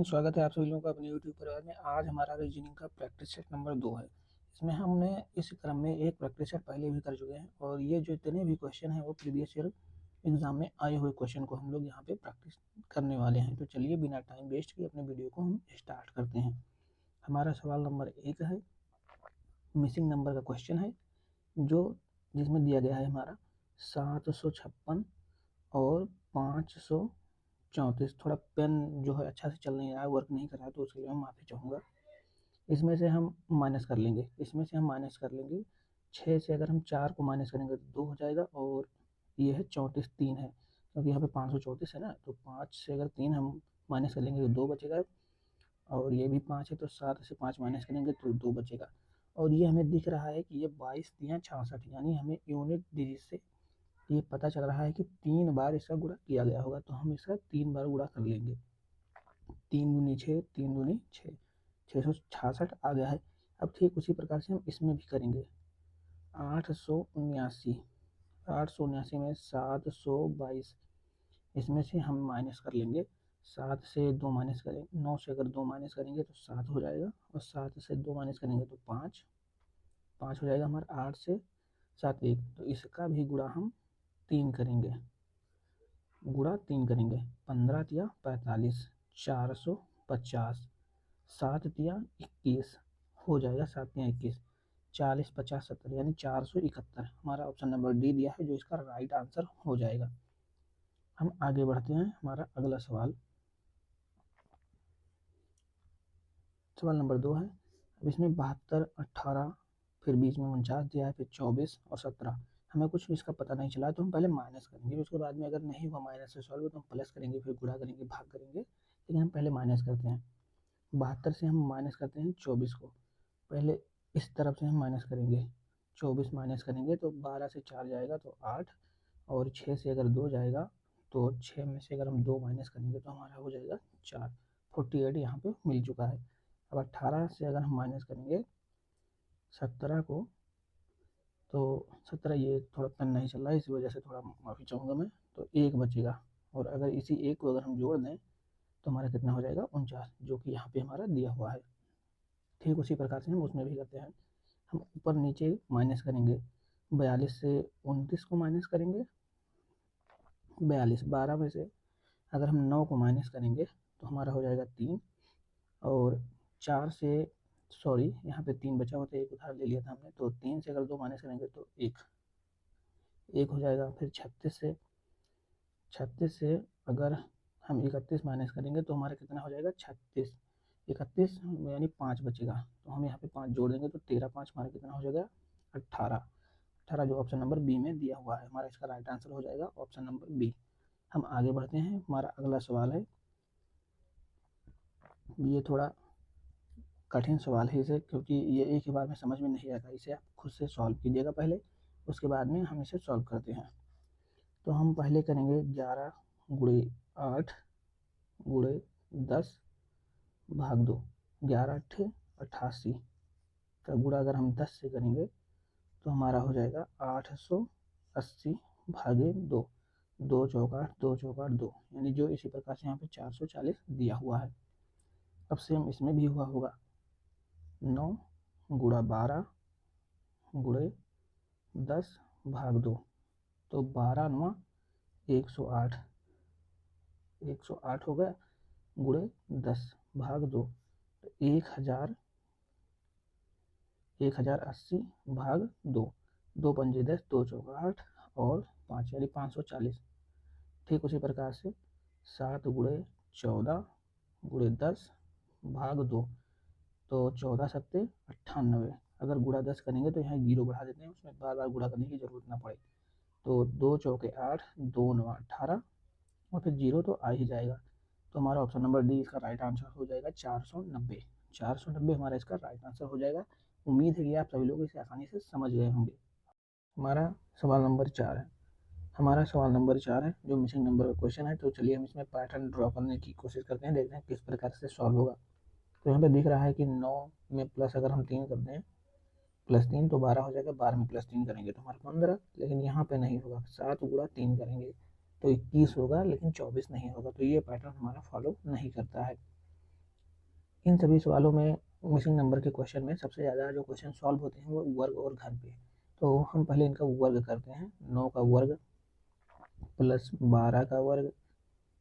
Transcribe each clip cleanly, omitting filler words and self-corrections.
Friends, स्वागत है आप सभी लोगों का अपने यूट्यूब परिवार में। आज हमारा रीजनिंग का प्रैक्टिस सेट नंबर 2 है। इसमें हमने इस क्रम में एक प्रैक्टिस सेट पहले भी कर चुके हैं और ये जो इतने भी क्वेश्चन हैं वो प्रीवियस ईयर एग्जाम में आए हुए क्वेश्चन को हम लोग यहाँ पे प्रैक्टिस करने वाले हैं। तो चलिए बिना टाइम वेस्ट किए अपने वीडियो को हम स्टार्ट करते हैं। हमारा सवाल नंबर 1 है, मिसिंग नंबर का क्वेश्चन है जो जिसमें दिया गया है हमारा 756 और 534। थोड़ा पेन जो है अच्छा से चल नहीं रहा है, वर्क नहीं कर रहा है, तो उसके लिए मैं माफ़ी चाहूँगा। इसमें से हम माइनस कर लेंगे, 6 से अगर हम 4 को माइनस करेंगे तो 2 हो जाएगा और ये है 34 3 है, क्योंकि यहाँ पे 534 है ना, तो 5 से अगर 3 हम माइनस कर लेंगे तो 2 बचेगा और ये भी 5 है तो 7 से 5 माइनस करेंगे तो 2 बचेगा। और ये हमें दिख रहा है कि ये 22 या 66, यानी हमें यूनिट डिजिट से ये पता चल रहा है कि 3 बार इसका गुणा किया गया होगा, तो हम इसका 3 बार गुणा कर लेंगे। 3 दूनी 6, 3 दूनी 6, 666 आ गया है। अब ठीक उसी प्रकार से हम इसमें भी करेंगे। 879, 879 में 722, इसमें से हम माइनस कर लेंगे। 7 से 2 माइनस करेंगे, 9 से अगर 2 माइनस करेंगे तो 7 हो जाएगा और 7 से 2 माइनस करेंगे तो 5 हो जाएगा हमारा। 8 से 7 1, तो इसका भी गुणा हम 3 करेंगे। 15 तिया 45, 450, 7 तिया 21 हो जाएगा, 7 तिया 21, 40 50 70 यानी 471 हमारा ऑप्शन नंबर डी दिया है, जो इसका राइट आंसर हो जाएगा। हम आगे बढ़ते हैं। हमारा अगला सवाल नंबर 2 है। अब इसमें 72 18, फिर बीच में 49 दिया है, फिर 24 और 17। हमें कुछ इसका पता नहीं चला, तो हम पहले माइनस करेंगे, उसके बाद में अगर नहीं हुआ माइनस से सॉल्व तो हम प्लस करेंगे, फिर गुणा करेंगे, भाग करेंगे, लेकिन हम पहले माइनस करते हैं। 72 से हम माइनस करते हैं 24 को, पहले इस तरफ से हम माइनस करेंगे। 24 माइनस करेंगे तो 12 से 4 जाएगा तो 8, और 6 से अगर 2 जाएगा तो 6 में से अगर हम 2 माइनस करेंगे तो हमारा हो जाएगा 4। 48 यहाँ पे मिल चुका है। अब 18 से अगर हम माइनस करेंगे 17 को, तो 17, ये थोड़ा पेन नहीं चल रहा है, इसी वजह से थोड़ा माफ़ी चाहूँगा मैं, तो 1 बचेगा। और अगर इसी 1 को अगर हम जोड़ दें तो हमारा कितना हो जाएगा 49, जो कि यहाँ पे हमारा दिया हुआ है। ठीक उसी प्रकार से हम उसमें भी करते हैं। हम ऊपर नीचे माइनस करेंगे। 42 से 29 को माइनस करेंगे। 42, 12 में से अगर हम 9 को माइनस करेंगे तो हमारा हो जाएगा 3, और 4 से, सॉरी यहाँ पे 3 बचा हुआ था, एक उधार ले लिया था हमने, तो 3 से अगर 2 माइनस करेंगे तो 1 हो जाएगा। फिर 36 से अगर हम 31 माइनस करेंगे तो हमारा कितना हो जाएगा 36, 31 यानी 5 बचेगा, तो हम यहाँ पे 5 जोड़ देंगे तो 13 5 हमारा कितना हो जाएगा 18। 18 जो ऑप्शन नंबर बी में दिया हुआ है, हमारा इसका राइट आंसर हो जाएगा ऑप्शन नंबर बी। हम आगे बढ़ते हैं। हमारा अगला सवाल है, ये थोड़ा कठिन सवाल है इसे, क्योंकि ये एक ही बार में समझ में नहीं आता, इसे आप खुद से सॉल्व कीजिएगा पहले, उसके बाद में हम इसे सॉल्व करते हैं। तो हम पहले करेंगे 11 गुणे 8 गुणे 10 भाग 2, 11 8 88 का गुणा अगर हम 10 से करेंगे तो हमारा हो जाएगा 880 भागे 2, 2 चौका 8 2 चौका 8 2, यानी जो इसी प्रकार से यहाँ पे 440 दिया हुआ है। अब सेम इसमें भी हुआ होगा। 9 गुणा 12 गुणे 10 भाग 2, तो 12 9 108, 108 हो गया, गुणे 10 भाग 2, तो 1080 भाग 2, 2 पंजे 10 2 चौका 8 और 5 यानी 540। ठीक उसी प्रकार से 7 गुणे 14 गुणे 10 भाग 2, तो 14 सत्ते 98, अगर गुणा 10 करेंगे तो यहाँ 0 बढ़ा देते हैं, उसमें बार बार गुणा करने की जरूरत ना पड़े। तो 2 चौके 8 2 9 18 और फिर 0 तो आ ही जाएगा, तो हमारा ऑप्शन नंबर डी इसका राइट आंसर हो जाएगा 490। 490 हमारा इसका राइट आंसर हो जाएगा। उम्मीद है कि आप सभी लोग इसे आसानी से समझ गए होंगे। हमारा सवाल नंबर 4 है। जो मिसिंग नंबर का क्वेश्चन है, तो चलिए हम इसमें पैटर्न ड्रॉ करने की कोशिश करते हैं, देखते हैं किस प्रकार से सॉल्व होगा। तो यहाँ पे दिख रहा है कि 9 में प्लस अगर हम 3 करते हैं, +3 तो 12 हो जाएगा, 12 में +3 करेंगे तो हमारा 15, लेकिन यहाँ पे नहीं होगा। 7 गुणा 3 करेंगे तो 21 होगा, लेकिन 24 नहीं होगा, तो ये पैटर्न हमारा फॉलो नहीं करता है। इन सभी सवालों में मिसिंग नंबर के क्वेश्चन में सबसे ज़्यादा जो क्वेश्चन सॉल्व होते हैं वो वर्ग और घन पे। तो हम पहले इनका वर्ग करते हैं। 9 का वर्ग प्लस 12 का वर्ग।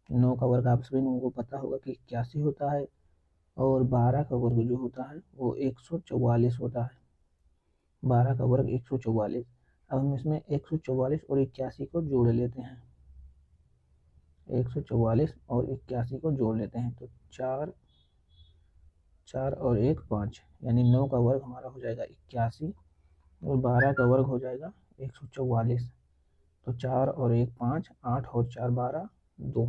9 का वर्ग आप सभी लोगों को पता होगा कि 81 होता है, और 12 का वर्ग जो होता है वो 144 होता है। 12 का वर्ग 144। अब हम इसमें 144 और 81 को जोड़ लेते हैं। 144 और 81 को जोड़ लेते हैं तो 4 4 और 1 5, यानी 9 का वर्ग हमारा हो जाएगा 81 और 12 का वर्ग हो जाएगा 144। तो 4 और 1 5, 8 और 4 12, 2,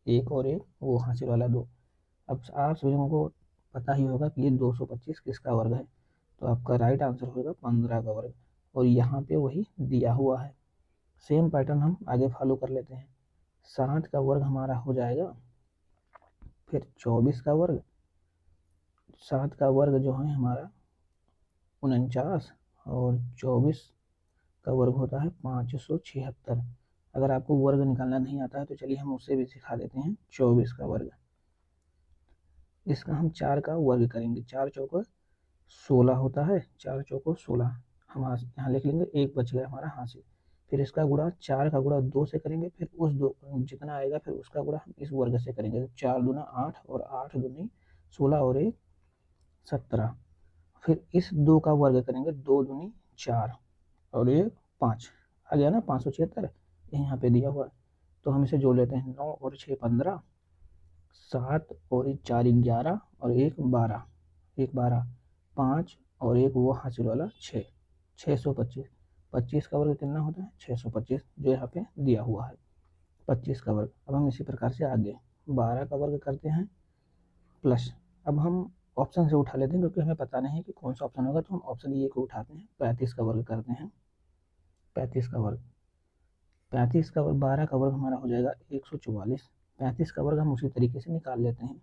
1 और 1 वो हासिल वाला 2। अब आप सभी लोगों को पता ही होगा कि ये 225 किसका वर्ग है, तो आपका राइट आंसर होगा 15 का वर्ग, और यहाँ पे वही दिया हुआ है। सेम पैटर्न हम आगे फॉलो कर लेते हैं। 60 का वर्ग हमारा हो जाएगा फिर 24 का वर्ग। 7 का वर्ग जो है हमारा 49, और 24 का वर्ग होता है 576। अगर आपको वर्ग निकालना नहीं आता है तो चलिए हम उससे भी सिखा देते हैं। 24 का वर्ग, इसका हम 4 का वर्ग करेंगे। 4 चौको 16 होता है, 4 चौको 16। हम यहाँ लिख लेंगे, एक बच गया हमारा हासिल। फिर इसका गुणा 4 का गुणा 2 से करेंगे, फिर उस 2 जितना आएगा फिर उसका गुणा हम इस वर्ग से करेंगे। तो 4 दूना 8 और 8 दूनी 16 और 1 17। फिर इस 2 का वर्ग करेंगे, 2 दूनी 4 और 1 5, आ गया ना 576, यहाँ पे दिया हुआ है। तो हम इसे जोड़ लेते हैं। 9 और 6 15, 7 और 4 11 और 1 12, 1 12, 5 और 1 वो हासिल वाला 6, 625। 25 का वर्ग कितना होता है 625, जो यहाँ पे दिया हुआ है 25 का वर्ग। अब हम इसी प्रकार से आगे 12 का वर्ग करते हैं प्लस। अब हम ऑप्शन से उठा लेते हैं क्योंकि हमें पता नहीं है कि कौन सा ऑप्शन होगा, तो हम ऑप्शन ए को उठाते हैं। 35 का वर्ग करते हैं। 35 का वर्ग, 35 का वर्ग 12 का वर्ग हमारा हो जाएगा 144। 35 का वर्ग हम उसी तरीके से निकाल लेते हैं,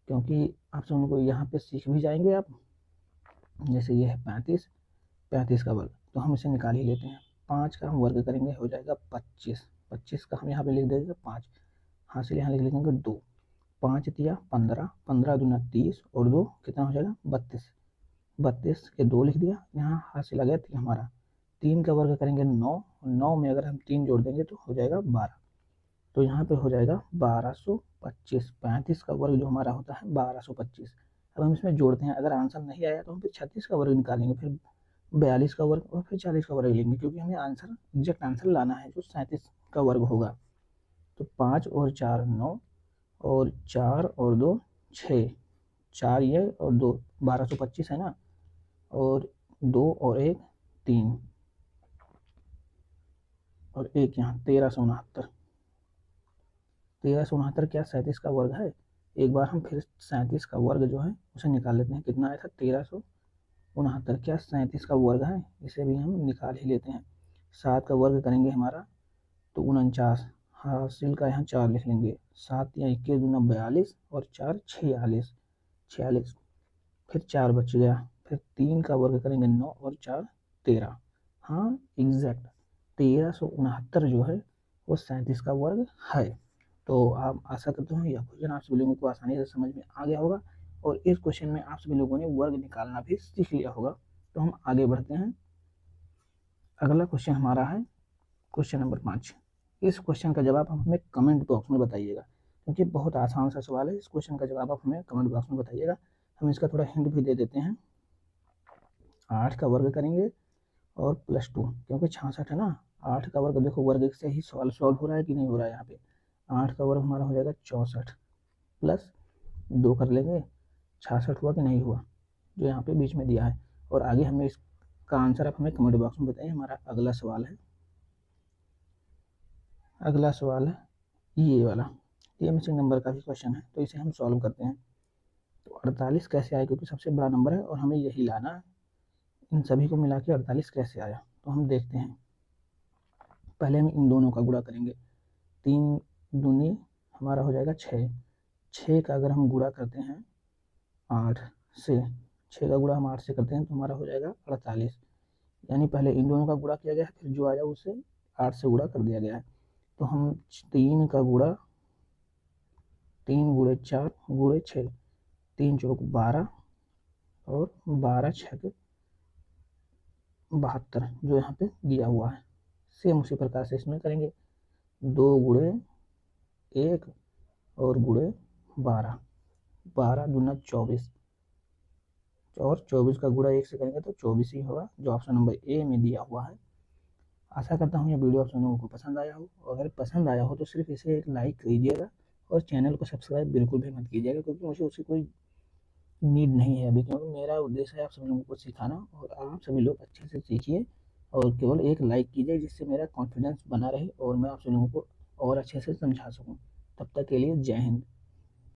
क्योंकि आप सब को यहाँ पे सीख भी जाएंगे आप। जैसे ये है 35, 35 का वर्ग, तो हम इसे निकाल ही लेते हैं। 5 का हम वर्ग करेंगे, हो जाएगा 25। 25 का हम यहाँ पे लिख देंगे 5, हासिल यहाँ लिख लेंगे 2। 5 दिया 15, 15 दूना 30 और 2 कितना हो जाएगा 32। 32 के 2 लिख दिया, यहाँ हासिल आ गया हमारा। 3 का वर्ग करेंगे 9, 9 में अगर हम 3 जोड़ देंगे तो हो जाएगा 12। तो यहाँ पे हो जाएगा 1225। 35 का वर्ग जो हमारा होता है 1225। अब हम इसमें जोड़ते हैं, अगर आंसर नहीं आया तो हम फिर 36 का वर्ग निकालेंगे, फिर 42 का वर्ग और फिर 40 का वर्ग लेंगे, क्योंकि हमें आंसर एग्जैक्ट आंसर लाना है जो 37 का वर्ग होगा। तो 5 और 4 9, और 4 और 2 6, 4 ये और 2 1225 है ना, और 2 और 1 3, और 1 यहाँ 1369। 1369 क्या 37 का वर्ग है? एक बार हम फिर 37 का वर्ग जो है उसे निकाल लेते हैं। कितना आया था 1369, क्या 37 का वर्ग है? इसे भी हम निकाल ही लेते हैं। 7 का वर्ग करेंगे हमारा तो 49, हासिल का यहाँ 4 लिख लेंगे। 7 या 21 दूना 42 और 4 46, 46। फिर 4 बच गया। फिर 3 का वर्ग करेंगे 9 और 4 13। हाँ एग्जैक्ट 1369 जो है वो 37 का वर्ग है। तो आप आशा करते हो यह क्वेश्चन आप सभी लोगों को आसानी से समझ में आ गया होगा, और इस क्वेश्चन में आप सभी लोगों ने वर्ग निकालना भी सीख लिया होगा। तो हम आगे बढ़ते हैं। अगला क्वेश्चन हमारा है क्वेश्चन नंबर 5। इस क्वेश्चन का जवाब आप हमें कमेंट बॉक्स में बताइएगा, क्योंकि बहुत आसान सा सवाल है। इस क्वेश्चन का जवाब आप हमें कमेंट बॉक्स में बताइएगा। हम इसका थोड़ा हिंट भी दे देते हैं। 8 का वर्ग करेंगे और प्लस 2, क्योंकि 66 है ना। 8 का वर्ग देखो, वर्ग से ही सवाल सॉल्व हो रहा है कि नहीं हो रहा है। यहाँ पे 8 का वर्ग हमारा हो जाएगा 64, प्लस 2 कर लेंगे, 66 हुआ कि नहीं हुआ, जो यहाँ पे बीच में दिया है। और आगे हमें इसका आंसर आप हमें कमेंट बॉक्स में बताइए। हमारा अगला सवाल है, अगला सवाल है ये वाला। ये मिसिंग नंबर का भी क्वेश्चन है, तो इसे हम सॉल्व करते हैं। तो 48 कैसे आया, क्योंकि सबसे बड़ा नंबर है और हमें यही लाना है। इन सभी को मिला के 48 कैसे आया, तो हम देखते हैं। पहले हम इन दोनों का गुणा करेंगे। 3 दूनी हमारा हो जाएगा 6। 6 का अगर हम गुणा करते हैं 8 से, 6 का गुणा हम 8 से करते हैं तो हमारा हो जाएगा 48। यानी पहले इन दोनों का गुणा किया गया है, फिर जो आया उसे 8 से गुणा कर दिया गया है। तो हम 3 का गुणा 3 गुणे 4 गुणे 6, 3 चौक 12 और 12 छक 72 जो यहाँ पे दिया हुआ है। सेम उसी प्रकार से इसमें करेंगे, 2 गुणे 1 और गुणे 12, 12 दूना 24 और 24 का गुणा 1 से करेंगे तो 24 ही होगा, जो ऑप्शन नंबर ए में दिया हुआ है। आशा करता हूँ ये वीडियो आप लोगों को पसंद आया हो, अगर पसंद आया हो तो सिर्फ इसे एक लाइक कीजिएगा और चैनल को सब्सक्राइब बिल्कुल भी मत कीजिएगा, क्योंकि मुझे उसकी कोई नीड नहीं है अभी, क्योंकि मेरा उद्देश्य है आप सभी लोगों को सिखाना, और आप सभी लोग अच्छे से सीखिए और केवल एक लाइक कीजिए, जिससे मेरा कॉन्फिडेंस बना रहे और मैं आप सभी लोगों को और अच्छे से समझा सकूँ। तब तक के लिए जय हिंद।